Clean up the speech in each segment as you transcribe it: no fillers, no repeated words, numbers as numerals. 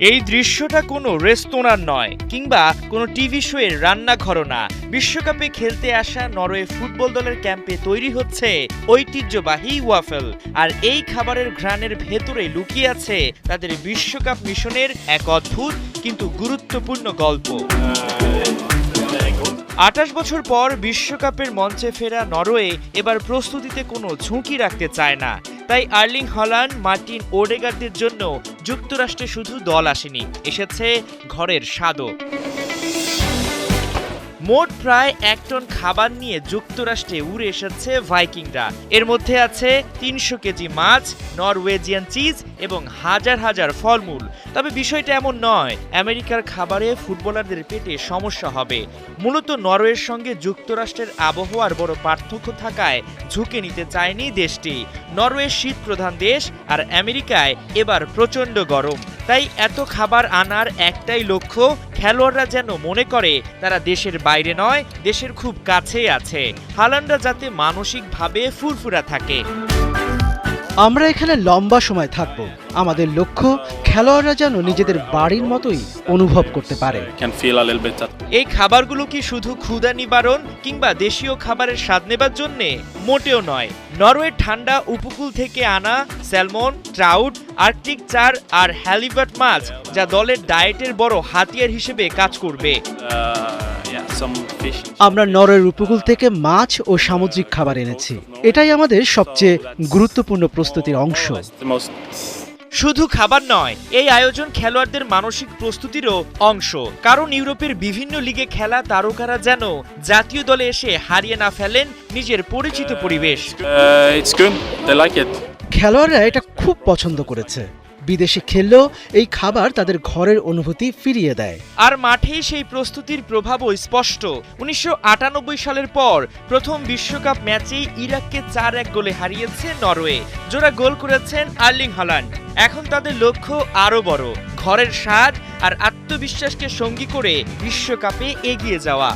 এই দৃশ্যটা কোনো রেস্তোরাঁর নয় কিংবা কোনো টিভি শোয়ের রান্নাঘরও না। বিশ্বকাপে খেলতে আসা নরওয়ে ফুটবল দলের ক্যাম্পে তৈরি হচ্ছে ঐতিহ্যবাহী ওয়াফেল। আর এই খাবারের ঘ্রাণের ভেতরে লুকিয়ে আছে তাদের বিশ্বকাপ মিশনের এক অদ্ভুত কিন্তু গুরুত্বপূর্ণ গল্প। ২৮ বছর পর বিশ্বকাপের মঞ্চে ফেরা নরওয়ে এবার প্রস্তুতিতে কোনো ঝুঁকি রাখতে চায় না। তাই আর্লিং হল্যান্ড, মার্টিন ওডেগার্ডের জন্য যুক্তরাষ্ট্রে শুধু দল আসেনি, এসেছে ঘরের স্বাদও। মোট প্রায় ১ টন খাবার নিয়ে যুক্তরাষ্ট্রে উড়ে এসেছে ভাইকিংরা। এর মধ্যে আছে ৩০০ কেজি মাছ, নরওয়েজিয়ান চিজ এবং হাজার হাজার ফলমূল। তবে বিষয়টা এমন নয় আমেরিকার খাবারে ফুটবলারদের পেটে সমস্যা হবে। মূলত নরওয়ের সঙ্গে যুক্তরাষ্ট্রের আবহাওয়ার বড় পার্থক্য থাকায় ঝুঁকে নিতে চায়নি দেশটি। নরওয়ে শীত প্রধান দেশ, আর আমেরিকায় এবার প্রচণ্ড গরম। তাই এত খাবার আনার একটাই লক্ষ্য, খেলোয়াড়রা যেন মনে করে তারা দেশের বাইরে নয়, দেশের খুব কাছেই আছে। হল্যান্ডরা যাতে মানসিকভাবে ফুরফুরা থাকে। আমরা এখানে লম্বা সময় থাকব। আমাদের লক্ষ্য খেলোয়াড়রা যেন নিজেদের বাড়ির মতোই অনুভব করতে পারে। এই খাবারগুলো কি শুধু ক্ষুধা নিবারণ কিংবা দেশীয় খাবারের স্বাদ নেবার জন্যে? মোটেও নয়। নরওয়ের ঠান্ডা উপকূল থেকে আনা স্যালমন, ট্রাউট, আর্কটিক চার আর হ্যালিবার্ট মাছ, যা দলের ডায়েটের বড় হাতিয়ার হিসেবে কাজ করবে। আমরা নরওয়ের উপকূল থেকে মাছ ও সামুদ্রিক খাবার এনেছি। এটাই আমাদের সবচেয়ে গুরুত্বপূর্ণ প্রস্তুতির অংশ। শুধু খাবার নয়, এই আয়োজন খেলোয়াড়দের মানসিক প্রস্তুতিরও অংশ। কারণ ইউরোপের বিভিন্ন লিগে খেলা তারকারা যেন জাতীয় দলে এসে হারিয়ে না ফেলেন নিজের পরিচিত পরিবেশ। খেলোয়াড়রা এটা খুব পছন্দ করেছে। বিদেশে খেললেও এই খাবার তাদের ঘরের অনুভূতি ফিরিয়ে দেয়। আর মাঠেই সেই প্রস্তুতির প্রভাবও স্পষ্ট। ১৯৯৮ সালের পর প্রথম বিশ্বকাপ ম্যাচেই ইরাককে ৪-১ গোলে হারিয়েছে নরওয়ে। জোড়া গোল করেছেন আর্লিং হল্যান্ড। এখন তাদের লক্ষ্য আরও বড়, ঘরের স্বাদ আর আত্মবিশ্বাসকে সঙ্গী করে বিশ্বকাপে এগিয়ে যাওয়া।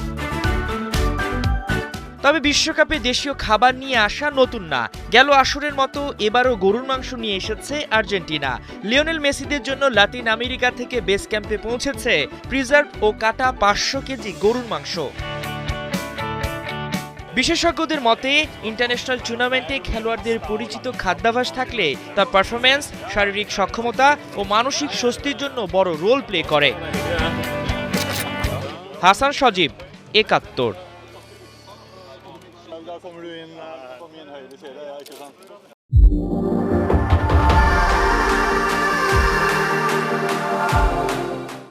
তবে বিশ্বকাপে দেশীয় খাবার নিয়ে আসা নতুন না। গেল আসরের মতো এবারও গরুর মাংস নিয়ে এসেছে আর্জেন্টিনা। লিওনেল মেসিদের জন্য লাতিন আমেরিকা থেকে বেস ক্যাম্পে পৌঁছেছে প্রিজার্ভ ও কাটা ৫০০ কেজি গরুর মাংস। বিশেষজ্ঞদের মতে ইন্টারন্যাশনাল টুর্নামেন্টে খেলোয়াড়দের পরিচিত খাদ্যাভ্যাস থাকলে তার পারফরম্যান্স, শারীরিক সক্ষমতা ও মানসিক স্বস্তির জন্য বড় রোল প্লে করে। হাসান সজীব, ৭১।